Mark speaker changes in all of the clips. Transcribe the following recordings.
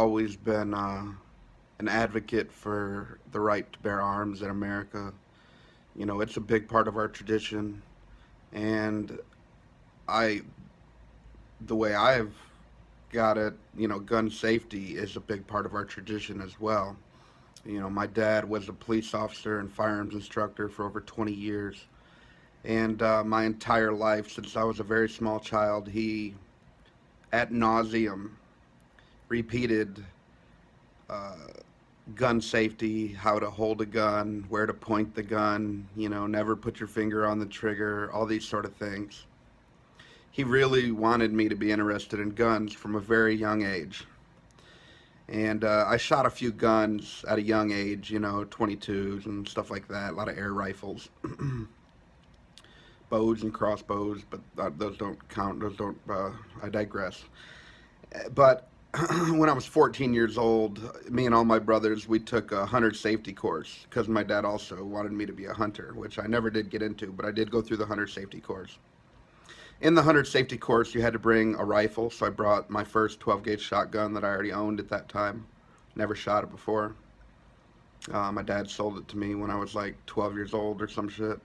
Speaker 1: always been an advocate for the right to bear arms in America. You know, it's a big part of our tradition, and I, the way I've got it, gun safety is a big part of our tradition as well. You know, my dad was a police officer and firearms instructor for over 20 years, and my entire life, since I was a very small child, he, at nauseum, repeated uh, gun safety, how to hold a gun, where to point the gun, never put your finger on the trigger, all these sort of things. He really wanted me to be interested in guns from a very young age. And I shot a few guns at a young age, 22s and stuff like that, a lot of air rifles, bows and crossbows, but those don't count. I digress. But when I was 14 years old, me and all my brothers, we took a hunter safety course because my dad also wanted me to be a hunter, which I never did get into, but I did go through the hunter safety course. In the hunter safety course, you had to bring a rifle, so I brought my first 12 gauge shotgun that I already owned at that time. Never shot it before. My dad sold it to me when I was like 12 years old or some shit.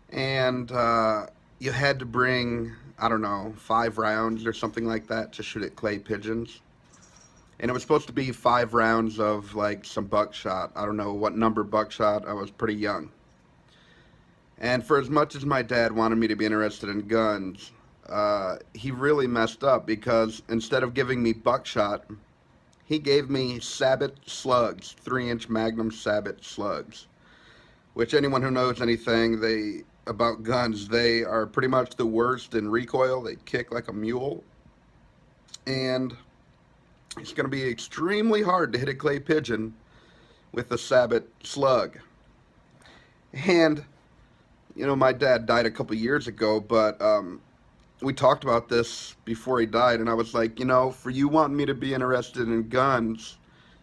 Speaker 1: And you had to bring, I don't know, 5 rounds or something like that to shoot at clay pigeons. And it was supposed to be 5 rounds of like some buckshot. I don't know what number buckshot. I was pretty young. And for as much as my dad wanted me to be interested in guns, he really messed up because instead of giving me buckshot, he gave me Sabot slugs, 3-inch Magnum Sabot slugs. Which anyone who knows anything about guns, they are pretty much the worst in recoil. They kick like a mule, and it's going to be extremely hard to hit a clay pigeon with a Sabot slug. And my dad died a couple years ago, but we talked about this before he died, and I was like, for you wanting me to be interested in guns,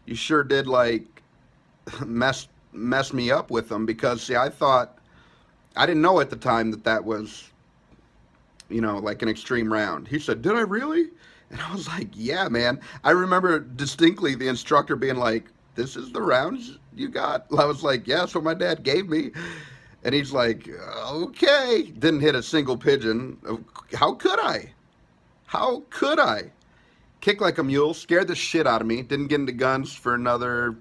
Speaker 1: you sure did like mess me up with them because see, I didn't know at the time that was like an extreme round. He said, "Did I really?" And I was like, "Yeah, man." I remember distinctly the instructor being like, "This is the rounds you got?" I was like, "Yeah, that's what my dad gave me." And he's like, "Okay." Didn't hit a single pigeon. How could I? How could I? Kicked like a mule, scared the shit out of me. Didn't get into guns for another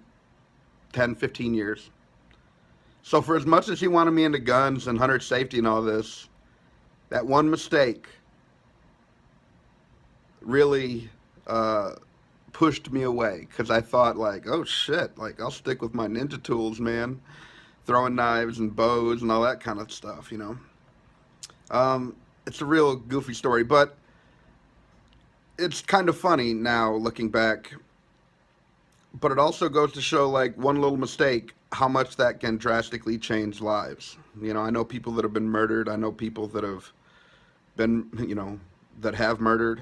Speaker 1: 10, 15 years. So for as much as he wanted me into guns and hunter safety and all this, that one mistake really pushed me away because I thought like, oh shit, like I'll stick with my ninja tools, man, throwing knives and bows and all that kind of stuff. It's a real goofy story, but it's kind of funny now looking back. But it also goes to show like one little mistake, how much that can drastically change lives. I know people that have been murdered. I know people that have been, that have murdered.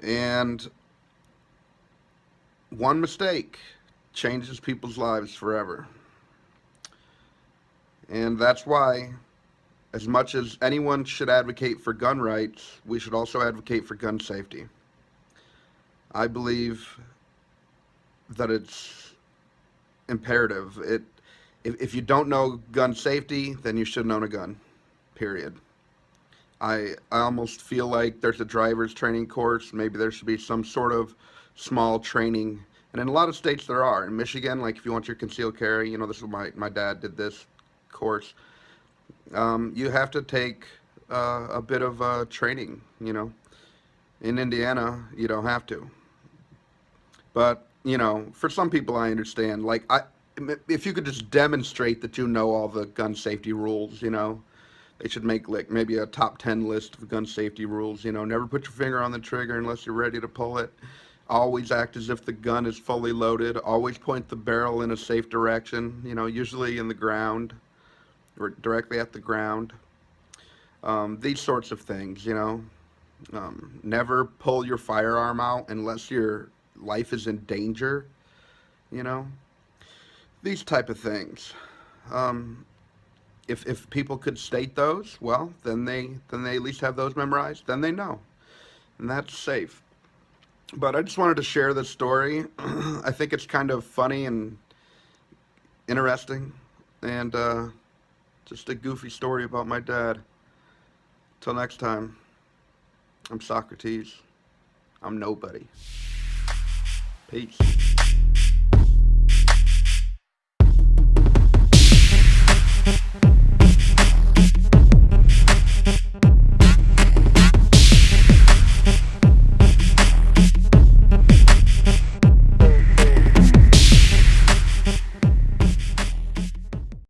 Speaker 1: And one mistake changes people's lives forever. And that's why, as much as anyone should advocate for gun rights, we should also advocate for gun safety. I believe that it's imperative. If you don't know gun safety, then you shouldn't own a gun. Period. I almost feel like there's a driver's training course. Maybe there should be some sort of small training. And in a lot of states there are. In Michigan, like if you want your concealed carry, this is what my dad did this course. You have to take a bit of training. In Indiana, you don't have to. But, for some people I understand. Like, if you could just demonstrate that you know all the gun safety rules, they should make like maybe a top 10 list of gun safety rules. Never put your finger on the trigger unless you're ready to pull it. Always act as if the gun is fully loaded. Always point the barrel in a safe direction, usually in the ground or directly at the ground. These sorts of things. Never pull your firearm out unless your life is in danger, you know, these type of things. Um, if people could state those, well, then they at least have those memorized. Then they know, and that's safe. But I just wanted to share this story. I think it's kind of funny and interesting, and just a goofy story about my dad. Till next time, I'm Socrates. I'm nobody. Peace.